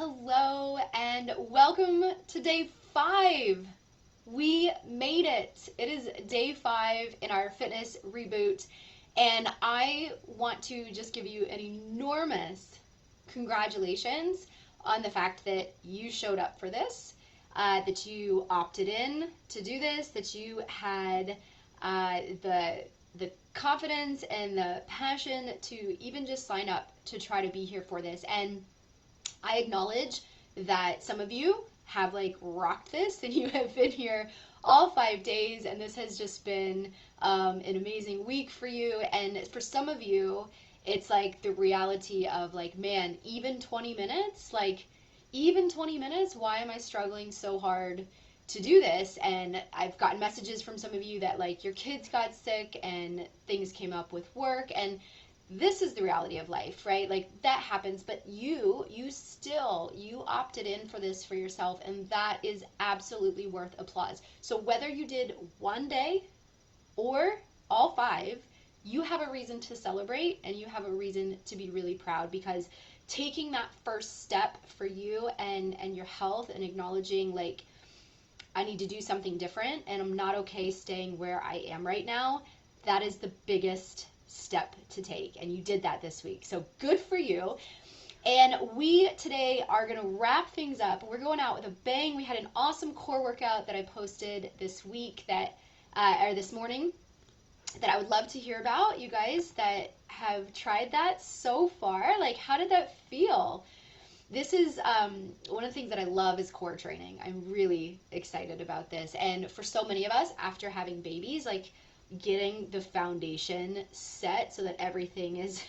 Hello and welcome to day 5. We made it. It is day 5 in our fitness reboot, and I want to just give you an enormous congratulations on the fact that you showed up for this, that you opted in to do this, that you had the confidence and the passion to even just sign up to try to be here for this. And I acknowledge that some of you have rocked this and you have been here all 5 days, and this has just been an amazing week for you. And for some of you, it's like the reality of man, even 20 minutes, why am I struggling so hard to do this? And I've gotten messages from some of you that your kids got sick and things came up with work, and this is the reality of life, right? That happens, but you opted in for this for yourself, and that is absolutely worth applause. So whether you did one day or all 5, you have a reason to celebrate and you have a reason to be really proud, because taking that first step for you and your health and acknowledging I need to do something different and I'm not okay staying where I am right now, that is the biggest step to take, and you did that this week, so good for you. And we today are going to wrap things up. We're going out with a bang. We had an awesome core workout that I posted this week or this morning that I would love to hear about. You guys that have tried that so far, how did that feel? This is one of the things that I love is core training. I'm really excited about this, and for so many of us after having babies, getting the foundation set so that everything is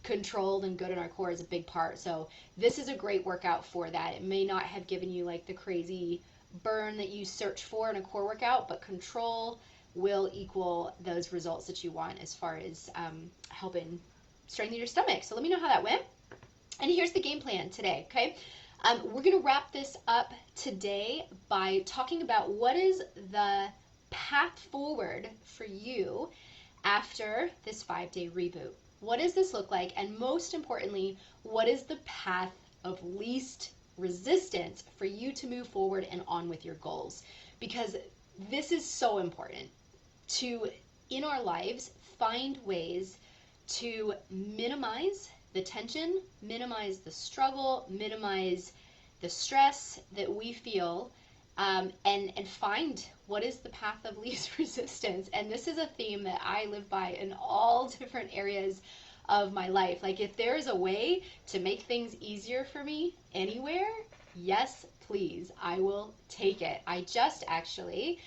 controlled and good in our core is a big part. So this is a great workout for that. It may not have given you the crazy burn that you search for in a core workout, but control will equal those results that you want as far as helping strengthen your stomach. So let me know how that went. And here's the game plan today, okay? We're going to wrap this up today by talking about what is the path forward for you after this 5-day reboot. What does this look like? And most importantly, what is the path of least resistance for you to move forward and on with your goals? Because this is so important to, in our lives, find ways to minimize the tension, minimize the struggle, minimize the stress that we feel, and find what is the path of least resistance. And this is a theme that I live by in all different areas of my life. If there is a way to make things easier for me anywhere, yes, please, I will take it. I just actually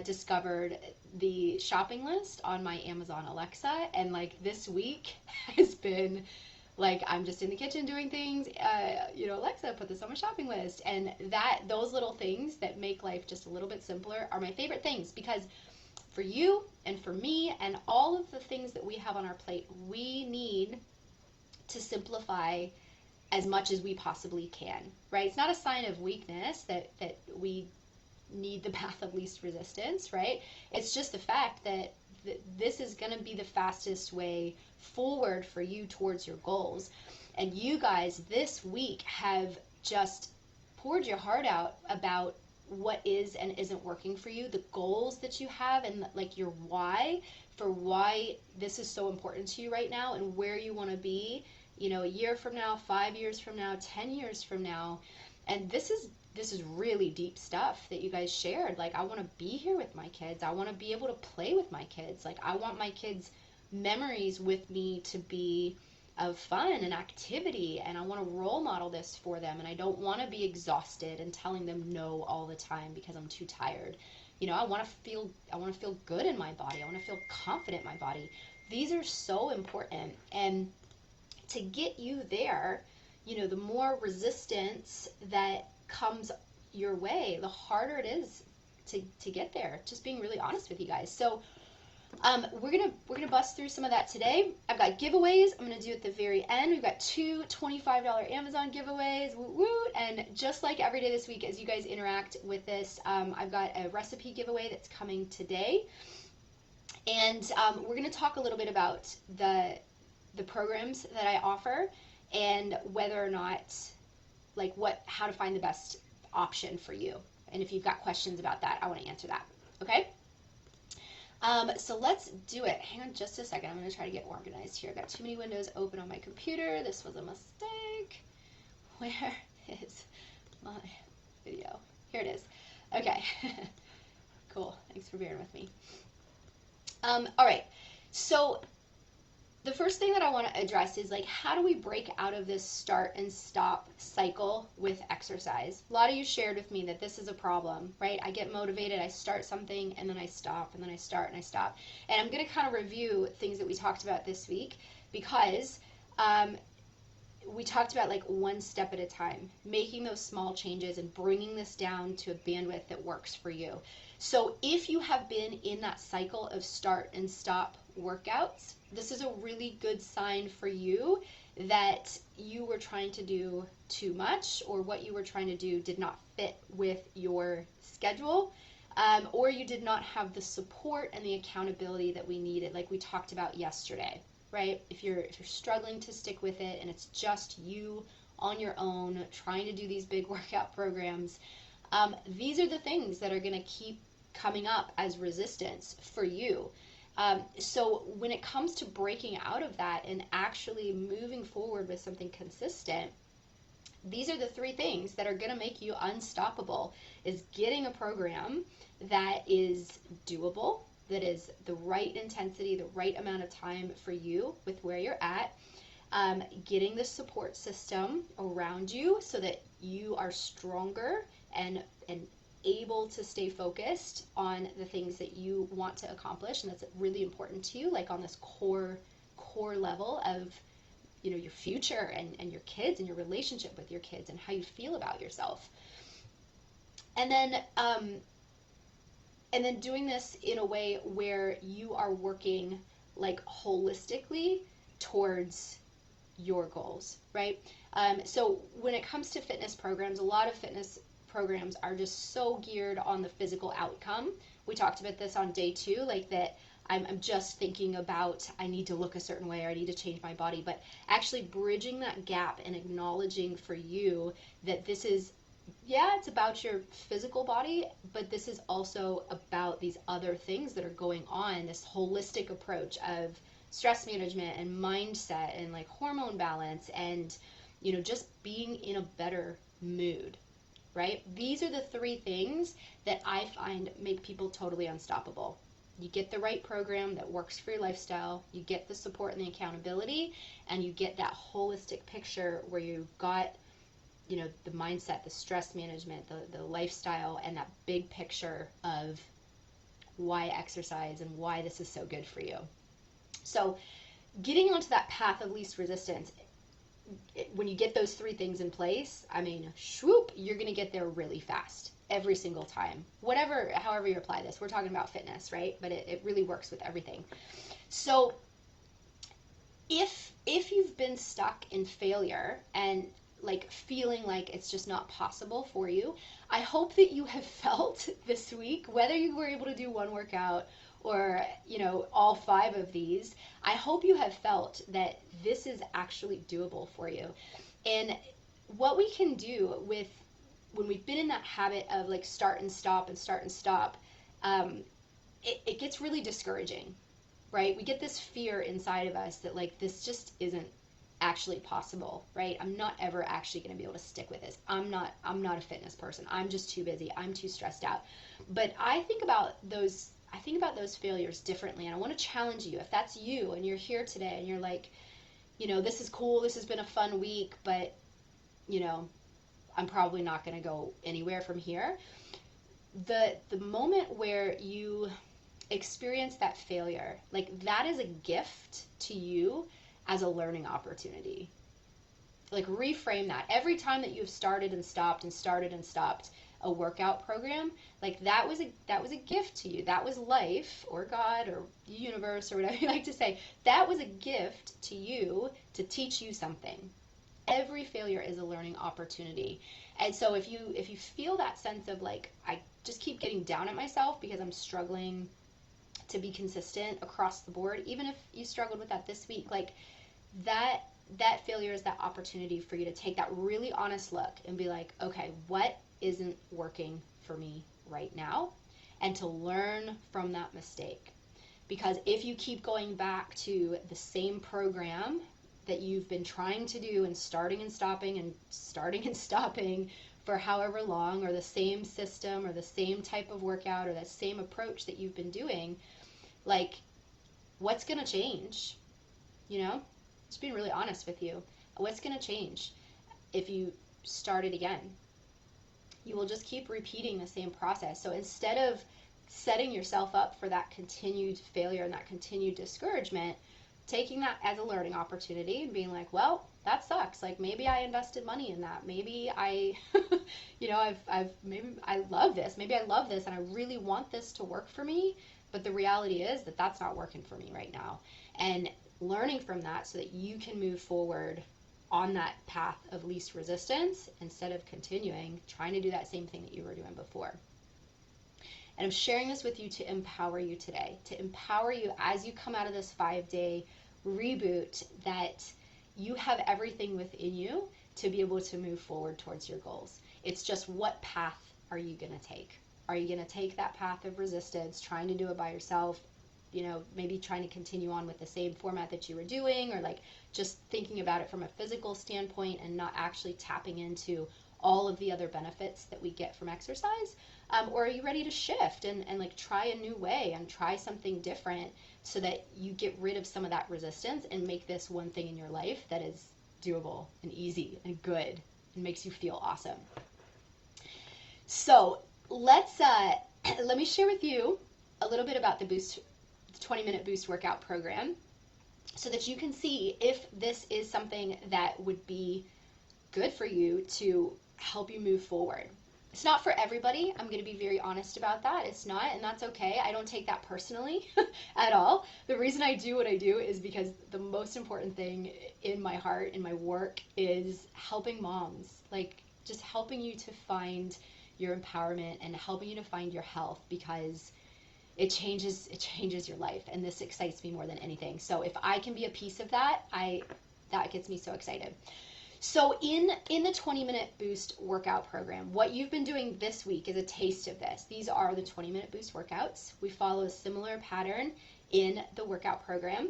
discovered the shopping list on my Amazon Alexa, and this week has been I'm just in the kitchen doing things, Alexa, put this on my shopping list. And those little things that make life just a little bit simpler are my favorite things, because for you and for me and all of the things that we have on our plate, we need to simplify as much as we possibly can, right? It's not a sign of weakness that we need the path of least resistance, right? It's just the fact that this is going to be the fastest way forward for you towards your goals. And you guys this week have just poured your heart out about what is and isn't working for you, the goals that you have, and your why for why this is so important to you right now, and where you want to be, a year from now, 5 years from now, 10 years from now. And this is really deep stuff that you guys shared. I want to be here with my kids. I want to be able to play with my kids. I want my kids' memories with me to be of fun and activity, and I want to role model this for them, and I don't want to be exhausted and telling them no all the time because I'm too tired. I want to feel good in my body. I want to feel confident in my body. These are so important, and to get you there, the more resistance that comes your way, the harder it is to get there. Just being really honest with you guys. So we're gonna bust through some of that today. I've got giveaways I'm gonna do at the very end. We've got 2 $25 Amazon giveaways, woo woo. And just like every day this week, as you guys interact with this, I've got a recipe giveaway that's coming today. And we're gonna talk a little bit about the programs that I offer and whether or not like how to find the best option for you. And if you've got questions about that, I want to answer that. Okay? So let's do it. Hang on just a second. I'm going to try to get organized here. I've got too many windows open on my computer. This was a mistake. Where is my video? Here it is. Okay. Cool. Thanks for bearing with me. All right. So the first thing that I want to address is like, how do we break out of this start and stop cycle with exercise? A lot of you shared with me that this is a problem, right? I get motivated, I start something, and then I stop, and then I start and I stop. And I'm going to kind of review things that we talked about this week, because we talked about like one step at a time, making those small changes and bringing this down to a bandwidth that works for you. So if you have been in that cycle of start and stop workouts, this is a really good sign for you that you were trying to do too much, or what you were trying to do did not fit with your schedule, or you did not have the support and the accountability that we needed, like we talked about yesterday, right? If you're struggling to stick with it and it's just you on your own trying to do these big workout programs, these are the things that are going to keep coming up as resistance for you. So when it comes to breaking out of that and actually moving forward with something consistent, these are the three things that are going to make you unstoppable, is getting a program that is doable, that is the right intensity, the right amount of time for you with where you're at, getting the support system around you so that you are stronger and able to stay focused on the things that you want to accomplish and that's really important to you, like on this core level of, you know, your future and your kids and your relationship with your kids and how you feel about yourself. And then doing this in a way where you are working like holistically towards your goals, right? So when it comes to fitness programs, a lot of fitness programs are just so geared on the physical outcome. We talked about this on day 2, like that I'm just thinking about I need to look a certain way or I need to change my body, but actually bridging that gap and acknowledging for you that this is, yeah, it's about your physical body, but this is also about these other things that are going on, this holistic approach of stress management and mindset and like hormone balance and, you know, just being in a better mood. Right? These are the 3 things that I find make people totally unstoppable. You get the right program that works for your lifestyle, you get the support and the accountability, and you get that holistic picture where you've got, you know, the mindset, the stress management, the lifestyle, and that big picture of why exercise and why this is so good for you. So getting onto that path of least resistance, when you get those 3 things in place, I mean, swoop, you're going to get there really fast every single time. However you apply this, we're talking about fitness, right? But it really works with everything. So if you've been stuck in failure and like feeling like it's just not possible for you, I hope that you have felt this week, whether you were able to do one workout or, you know, all 5 of these, I hope you have felt that this is actually doable for you. And what we can do with, when we've been in that habit of like start and stop, it gets really discouraging, right? We get this fear inside of us that like, this just isn't actually possible, right? I'm not ever actually going to be able to stick with this. I'm not a fitness person. I'm just too busy. I'm too stressed out. But I think about those failures differently, and I want to challenge you. If that's you and you're here today and you're like, you know, this is cool, this has been a fun week, but, you know, I'm probably not going to go anywhere from here. The moment where you experience that failure, like that is a gift to you as a learning opportunity. Like reframe that. Every time that you've started and stopped a workout program, like that was a gift to you. That was life or God or the universe or whatever you like to say. That was a gift to you to teach you something. Every failure is a learning opportunity. And so if you feel that sense of like, I just keep getting down at myself because I'm struggling to be consistent across the board, even if you struggled with that this week, like that that failure is that opportunity for you to take that really honest look and be like, okay, what isn't working for me right now? And to learn from that mistake. Because if you keep going back to the same program that you've been trying to do and starting and stopping for however long, or the same system or the same type of workout or that same approach that you've been doing, like, what's going to change? You know, just being really honest with you. What's going to change if you start it again? You will just keep repeating the same process. So instead of setting yourself up for that continued failure and that continued discouragement, taking that as a learning opportunity and being like, well, that sucks. Like, maybe I invested money in that. Maybe I, maybe I love this. Maybe I love this and I really want this to work for me. But the reality is that that's not working for me right now. And learning from that so that you can move forward on that path of least resistance instead of continuing trying to do that same thing that you were doing before. And I'm sharing this with you to empower you today, to empower you as you come out of this 5-day reboot, that you have everything within you to be able to move forward towards your goals. It's just, what path are you going to take? Are you going to take that path of resistance, trying to do it by yourself, maybe trying to continue on with the same format that you were doing, or like just thinking about it from a physical standpoint and not actually tapping into all of the other benefits that we get from exercise? Or are you ready to shift and like try a new way and try something different so that you get rid of some of that resistance and make this one thing in your life that is doable and easy and good and makes you feel awesome? So let me share with you a little bit about the 20-minute boost workout program so that you can see if this is something that would be good for you to help you move forward. It's not for everybody. I'm going to be very honest about that. It's not, and that's okay. I don't take that personally at all. The reason I do what I do is because the most important thing in my heart, in my work, is helping moms, like just helping you to find your empowerment and helping you to find your health, because it changes your life, and this excites me more than anything. So if I can be a piece of that, that gets me so excited. So in the 20-minute boost workout program, what you've been doing this week is a taste of this. These are the 20-minute boost workouts. We follow a similar pattern in the workout program.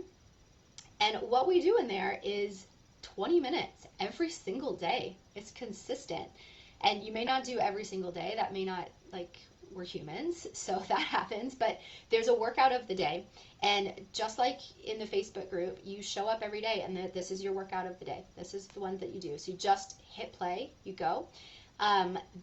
And what we do in there is 20 minutes every single day. It's consistent. And you may not do every single day. That may not, like, we're humans, so that happens, but there's a workout of the day. And just like in the Facebook group, you show up every day and this is your workout of the day. This is the one that you do. So you just hit play, you go.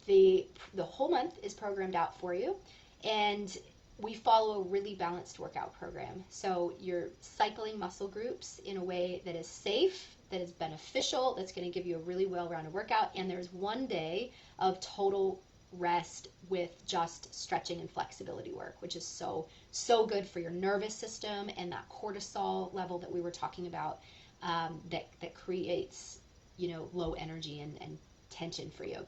The whole month is programmed out for you, and we follow a really balanced workout program. So you're cycling muscle groups in a way that is safe, that is beneficial, that's going to give you a really well-rounded workout. And there's one day of total rest with just stretching and flexibility work, which is so good for your nervous system and that cortisol level that we were talking about, that creates low energy and tension for you.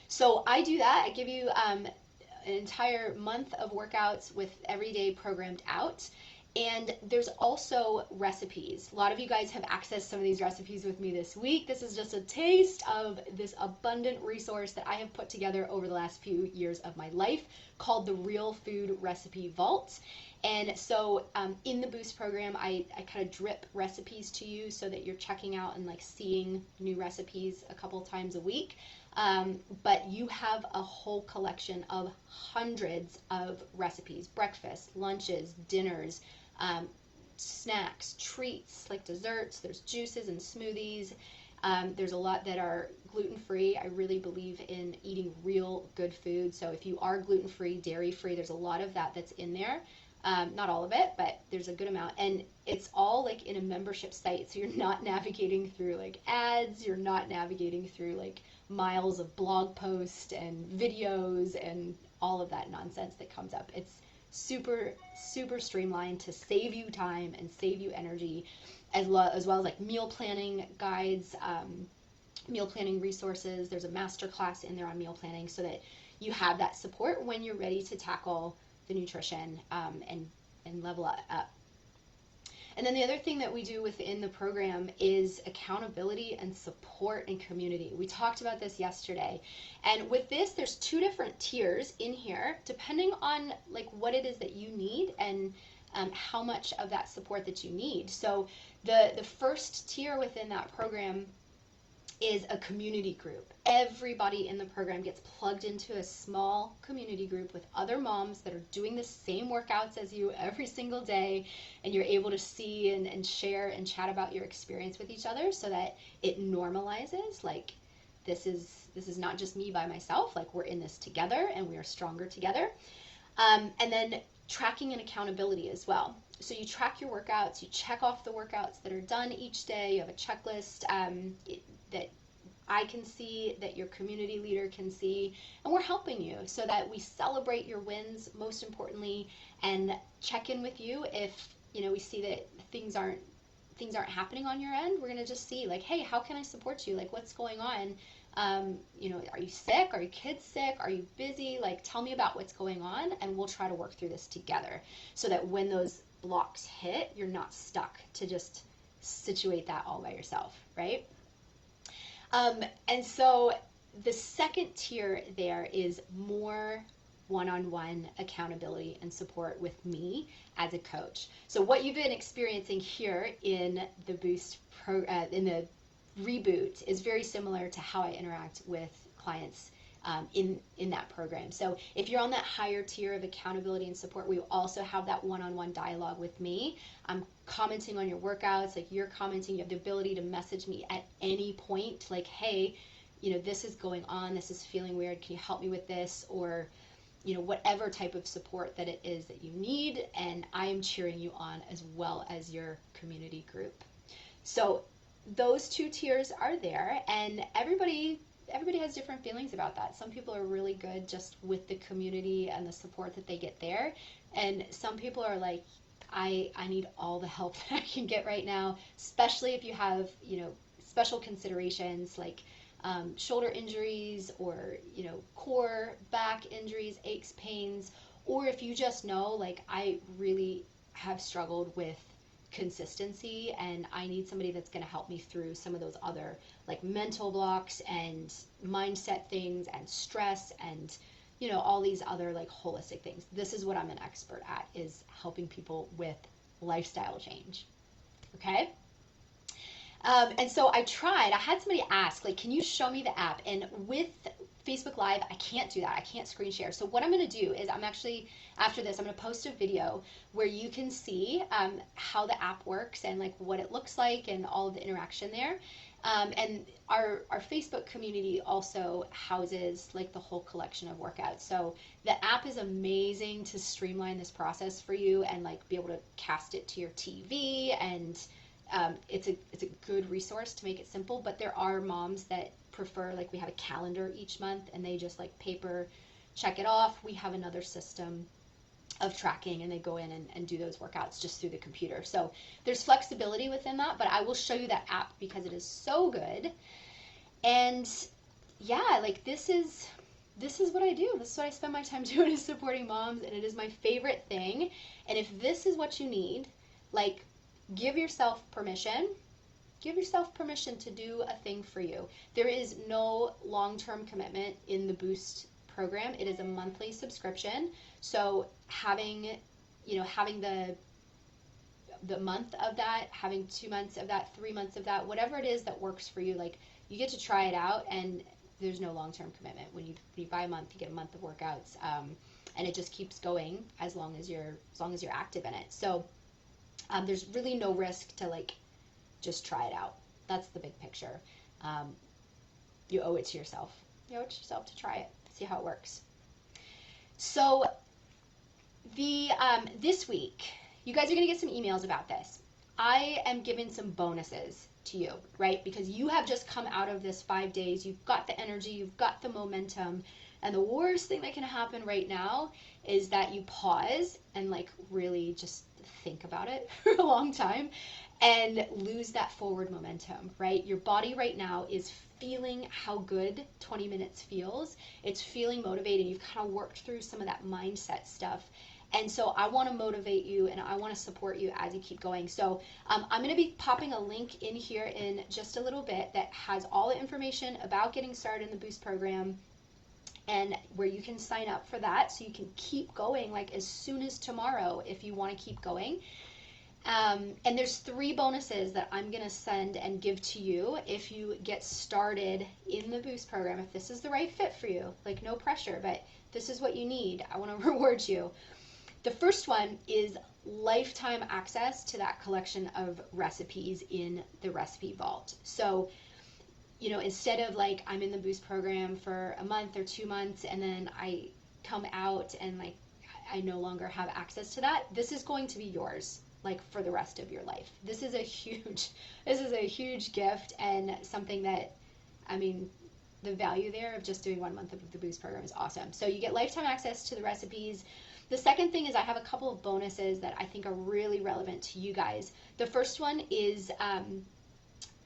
So I do that. I give you an entire month of workouts with every day programmed out. And there's also recipes. A lot of you guys have accessed some of these recipes with me this week. This is just a taste of this abundant resource that I have put together over the last few years of my life, called the Real Food Recipe Vault. And so in the Boost program, I kind of drip recipes to you so that you're checking out and like seeing new recipes a couple times a week. But you have a whole collection of hundreds of recipes: breakfast, lunches, dinners, snacks, treats like desserts. There's juices and smoothies. There's a lot that are gluten-free. I really believe in eating real good food. So if you are gluten-free, dairy-free, there's a lot of that that's in there. Not all of it, but there's a good amount. And it's all like in a membership site. So you're not navigating through like ads. You're not navigating through like miles of blog posts and videos and all of that nonsense that comes up. It's super streamlined to save you time and save you energy, as well as like meal planning guides, meal planning resources. There's a master class in there on meal planning so that you have that support when you're ready to tackle the nutrition and level up. And then the other thing that we do within the program is accountability and support and community. We talked about this yesterday. And with this, there's 2 different tiers in here, depending on like what it is that you need and how much of that support that you need. So the first tier within that program is a community group. Everybody in the program gets plugged into a small community group with other moms that are doing the same workouts as you every single day, and you're able to see and share and chat about your experience with each other so that it normalizes, like this is not just me by myself, like we're in this together and we are stronger together. And then tracking and accountability as well. So you track your workouts, you check off the workouts that are done each day, you have a checklist that I can see, that your community leader can see, and we're helping you so that we celebrate your wins, most importantly, and check in with you if, we see that things aren't happening on your end. We're going to just see like, hey, how can I support you? Like, what's going on? Are you sick? Are your kids sick? Are you busy? Like, tell me about what's going on, and we'll try to work through this together so that when those blocks hit, you're not stuck to just situate that all by yourself, right? And so the second tier there is more one-on-one accountability and support with me as a coach. So what you've been experiencing here in the in the reboot is very similar to how I interact with clients in that program. So if you're on that higher tier of accountability and support, we also have that one-on-one dialogue with me. I'm commenting on your workouts, like you're commenting, you have the ability to message me at any point, like, hey, this is going on, this is feeling weird, can you help me with this? Or, whatever type of support that it is that you need, and I am cheering you on as well as your community group. So those 2 tiers are there, and everybody has different feelings about that. Some people are really good just with the community and the support that they get there, and some people are like, I need all the help that I can get right now, especially if you have special considerations like shoulder injuries or core, back injuries, aches, pains, or if you just know like I really have struggled with consistency and I need somebody that's going to help me through some of those other like mental blocks and mindset things and stress and all these other like holistic things. This is what I'm an expert at, is helping people with lifestyle change. Okay. And so I had somebody ask, like, can you show me the app? And with Facebook Live, I can't do that. I can't screen share. So what I'm going to do is after this, I'm going to post a video where you can see how the app works and like what it looks like and all of the interaction there. And our Facebook community also houses like the whole collection of workouts. So the app is amazing to streamline this process for you and like be able to cast it to your TV, and it's a good resource to make it simple. But there are moms that prefer, like, we have a calendar each month and they just like paper check it off. We have another system of tracking and they go in and do those workouts just through the computer. So there's flexibility within that, but I will show you that app because it is so good. And yeah, like this is what I do. This is what I spend my time doing, is supporting moms, and it is my favorite thing. And if this is what you need, like, give yourself permission to do a thing for you. There is no long-term commitment in the Boost program. It is a monthly subscription. So having the month of that, having 2 months of that, 3 months of that, whatever it is that works for you, like, you get to try it out, and there's no long-term commitment. When you buy a month, you get a month of workouts, and it just keeps going as long as you're active in it. So there's really no risk to like just try it out. That's the big picture. You owe it to yourself. You owe it to yourself to try it, see how it works. So this week, you guys are going to get some emails about this. I am giving some bonuses to you, right? Because you have just come out of this 5 days. You've got the energy, you've got the momentum. And the worst thing that can happen right now is that you pause and like really just think about it for a long time and lose that forward momentum, right? Your body right now is feeling how good 20 minutes feels. It's feeling motivated. You've kind of worked through some of that mindset stuff. And so I want to motivate you and I want to support you as you keep going. So I'm going to be popping a link in here in just a little bit that has all the information about getting started in the Boost program, and where you can sign up for that so you can keep going like as soon as tomorrow if you want to keep going. And there's 3 bonuses that I'm going to send and give to you if you get started in the Boost program, if this is the right fit for you. Like, no pressure, but this is what you need. I want to reward you. The first one is lifetime access to that collection of recipes in the recipe vault. So, you know, instead of like I'm in the Boost program for a month or 2 months and then I come out and like I no longer have access to that, this is going to be yours like for the rest of your life. This is a huge gift, and something that, I mean, the value there of just doing 1 month of the Boost program is awesome. So you get lifetime access to the recipes. The second thing is I have a couple of bonuses that I think are really relevant to you guys. The first one is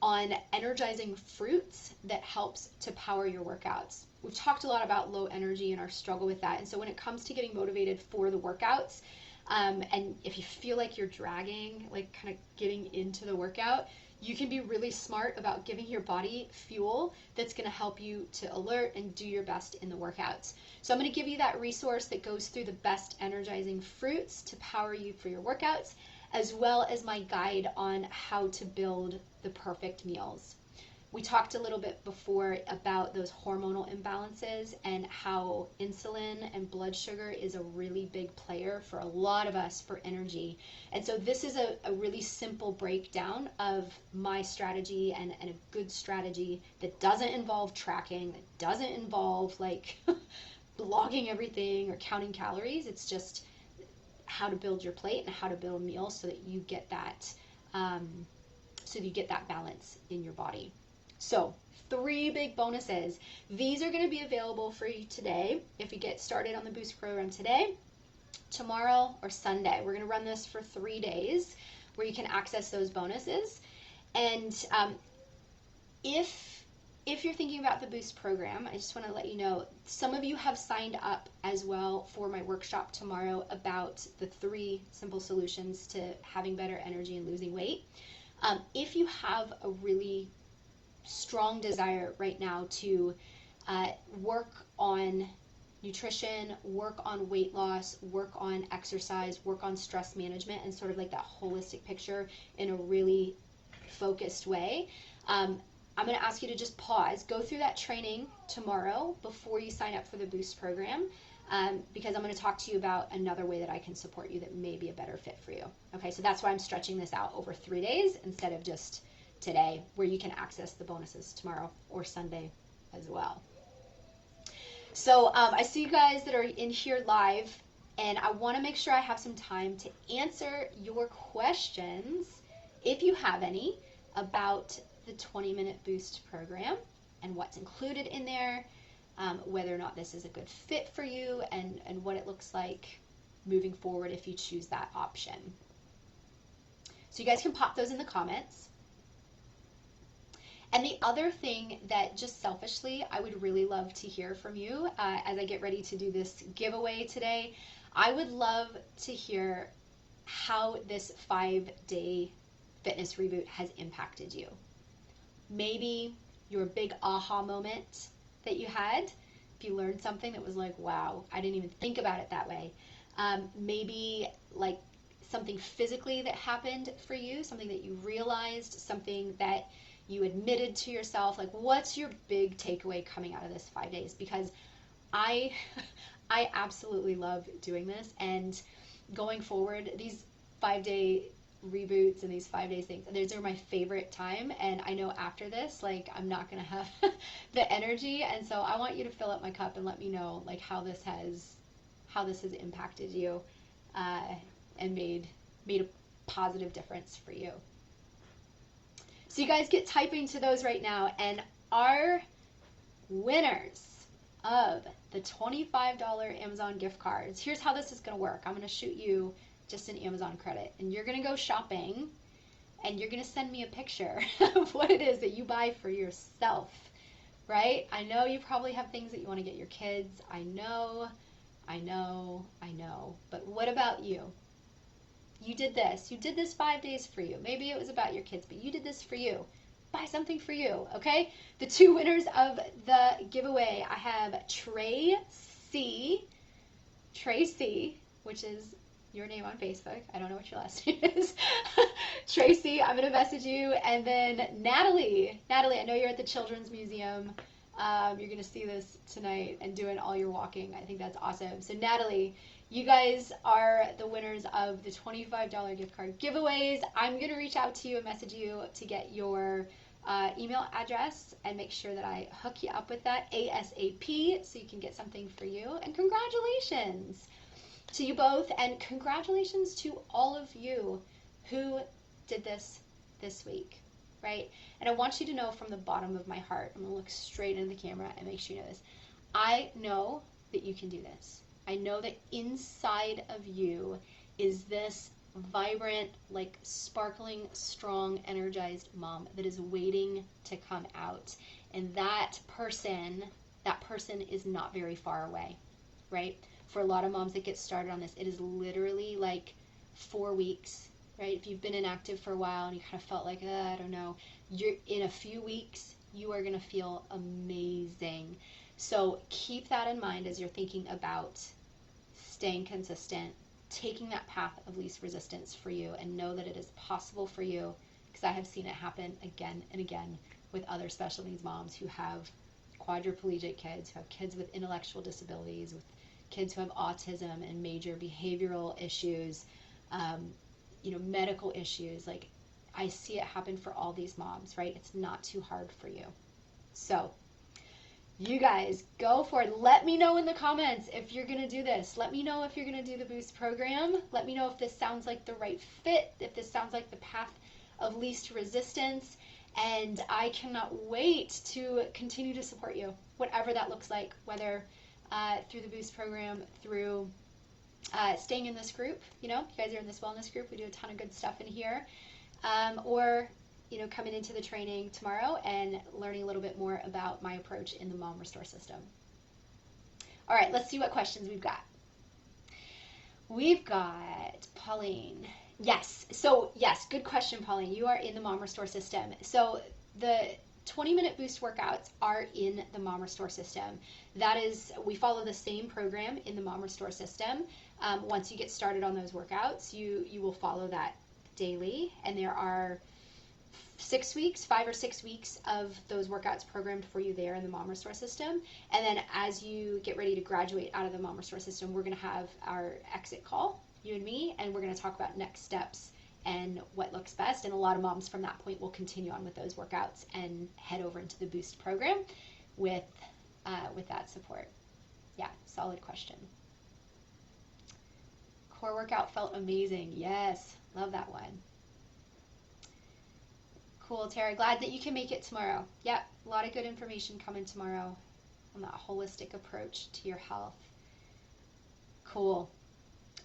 on energizing fruits that helps to power your workouts. We've talked a lot about low energy and our struggle with that. And so when it comes to getting motivated for the workouts, and if you feel like you're dragging, like kind of getting into the workout, you can be really smart about giving your body fuel that's going to help you to alert and do your best in the workouts. So I'm going to give you that resource that goes through the best energizing fruits to power you for your workouts, as well as my guide on how to build the perfect meals. We talked a little bit before about those hormonal imbalances and how insulin and blood sugar is a really big player for a lot of us for energy. And so this is a really simple breakdown of my strategy and a good strategy that doesn't involve tracking, that doesn't involve like blogging everything or counting calories. It's just how to build your plate and how to build meals so that you get that balance in your body. So 3 big bonuses. These are going to be available for you today if you get started on the Boost program today, tomorrow, or Sunday. We're going to run this for 3 days where you can access those bonuses. And if you're thinking about the Boost program, I just want to let you know, some of you have signed up as well for my workshop tomorrow about the 3 simple solutions to having better energy and losing weight. If you have a really strong desire right now to work on nutrition, work on weight loss, work on exercise, work on stress management, and sort of like that holistic picture in a really focused way, I'm going to ask you to just pause, go through that training tomorrow before you sign up for the Boost program, because I'm going to talk to you about another way that I can support you that may be a better fit for you. Okay, so that's why I'm stretching this out over 3 days instead of just today, where you can access the bonuses tomorrow or Sunday as well. So I see you guys that are in here live, and I want to make sure I have some time to answer your questions, if you have any, about the 20-minute Boost program and what's included in there, whether or not this is a good fit for you, and what it looks like moving forward if you choose that option. So you guys can pop those in the comments. And the other thing that just selfishly I would really love to hear from you as I get ready to do this giveaway today, I would love to hear how this 5-day fitness reboot has impacted you. Maybe your big aha moment that you had, if you learned something that was like, wow, I didn't even think about it that way. Maybe like something physically that happened for you, something that you realized, something that you admitted to yourself. Like, what's your big takeaway coming out of this 5 days? Because I absolutely love doing this, and going forward, these 5-day reboots and these 5 days things, those are my favorite time. And I know after this, like, I'm not gonna have the energy, and so I want you to fill up my cup and let me know like how this has impacted you and made a positive difference for you. So you guys get typing to those right now, and our winners of the $25 Amazon gift cards, here's how this is going to work. I'm going to shoot you just an Amazon credit, and you're going to go shopping, and you're going to send me a picture of what it is that you buy for yourself, right? I know you probably have things that you want to get your kids. I know I know, I know. But what about you? You did this. You did this 5 days for you. Maybe it was about your kids, but you did this for you. Buy something for you, okay? The two winners of the giveaway, I have Tracy, which is your name on Facebook. I don't know what your last name is. Tracy, I'm going to message you. And then Natalie, I know you're at the Children's Museum. You're going to see this tonight and doing all your walking. I think that's awesome. So Natalie, you guys are the winners of the $25 gift card giveaways. I'm going to reach out to you and message you to get your email address and make sure that I hook you up with that ASAP so you can get something for you. And congratulations to you both, and congratulations to all of you who did this week, right? And I want you to know from the bottom of my heart, I'm going to look straight into the camera and make sure you know this. I know that you can do this. I know that inside of you is this vibrant, like sparkling, strong, energized mom that is waiting to come out. And that person is not very far away, right? For a lot of moms that get started on this, it is literally like 4 weeks, right? If you've been inactive for a while and you kind of felt like, I don't know, you're in a few weeks, you are going to feel amazing. So keep that in mind as you're thinking about staying consistent, taking that path of least resistance for you, and know that it is possible for you, because I have seen it happen again and again with other special needs moms who have quadriplegic kids, who have kids with intellectual disabilities, with kids who have autism and major behavioral issues, medical issues. Like, I see it happen for all these moms, right? It's not too hard for you. So you guys go for it. Let me know in the comments if you're going to do this. Let me know if you're going to do the Boost program. Let me know if this sounds like the right fit, if this sounds like the path of least resistance. And I cannot wait to continue to support you, whatever that looks like, whether through the Boost program, through staying in this group. You guys are in this wellness group. We do a ton of good stuff in here. Or coming into the training tomorrow and learning a little bit more about my approach in the Mom Restore system. All right, let's see what questions we've got. We've got Pauline. Yes, good question, Pauline. You are in the Mom Restore system. So the 20-minute Boost workouts are in the Mom Restore system. That is, we follow the same program in the Mom Restore system. Once you get started on those workouts, you will follow that daily, and there are 5 or 6 weeks of those workouts programmed for you there in the Mom Restore system. And then as you get ready to graduate out of the Mom Restore system, we're going to have our exit call, you and me, and we're going to talk about next steps and what looks best. And a lot of moms from that point will continue on with those workouts and head over into the Boost program with that support. Yeah, solid question. Core workout felt amazing. Yes, love that one. Cool, Tara. Glad that you can make it tomorrow. Yep, a lot of good information coming tomorrow on that holistic approach to your health. Cool.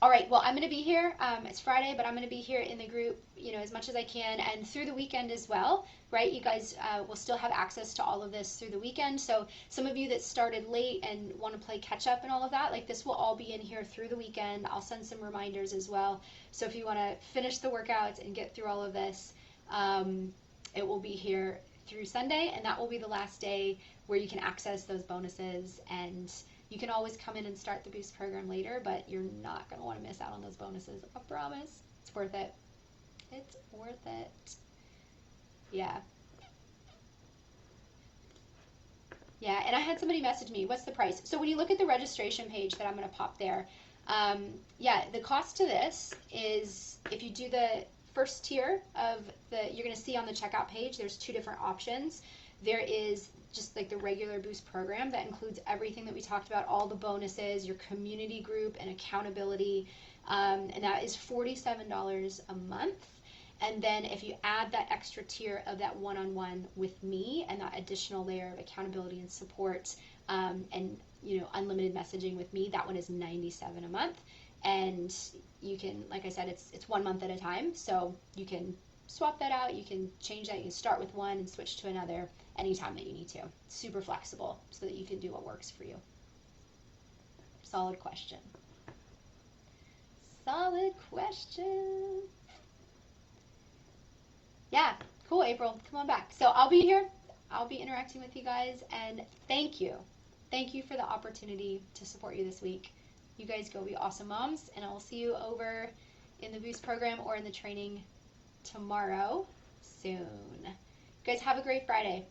All right, well, I'm going to be here. It's Friday, but I'm going to be here in the group, as much as I can, and through the weekend as well, right? You guys will still have access to all of this through the weekend. So some of you that started late and want to play catch up and all of that, like, this will all be in here through the weekend. I'll send some reminders as well. So if you want to finish the workouts and get through all of this, it will be here through Sunday, and that will be the last day where you can access those bonuses. And you can always come in and start the Boost program later, but you're not going to want to miss out on those bonuses. I promise. It's worth it. It's worth it. Yeah. Yeah, and I had somebody message me, what's the price? So when you look at the registration page that I'm going to pop there, the cost to this is, if you do the first tier you're going to see on the checkout page, there's 2 different options. There is just like the regular Boost program that includes everything that we talked about, all the bonuses, your community group and accountability, and that is $47 a month. And then if you add that extra tier of that one-on-one with me and that additional layer of accountability and support, and unlimited messaging with me, that one is $97 a month. And you can, like I said, it's 1 month at a time, so you can swap that out, you can change that, you can start with one and switch to another anytime that you need to. Super flexible so that you can do what works for you. solid question. Solid question. Yeah, cool, April. Come on back. So I'll be here. I'll be interacting with you guys, and thank you. Thank you for the opportunity to support you this week. You guys go be awesome moms, and I will see you over in the Boost program or in the training tomorrow soon. You guys have a great Friday.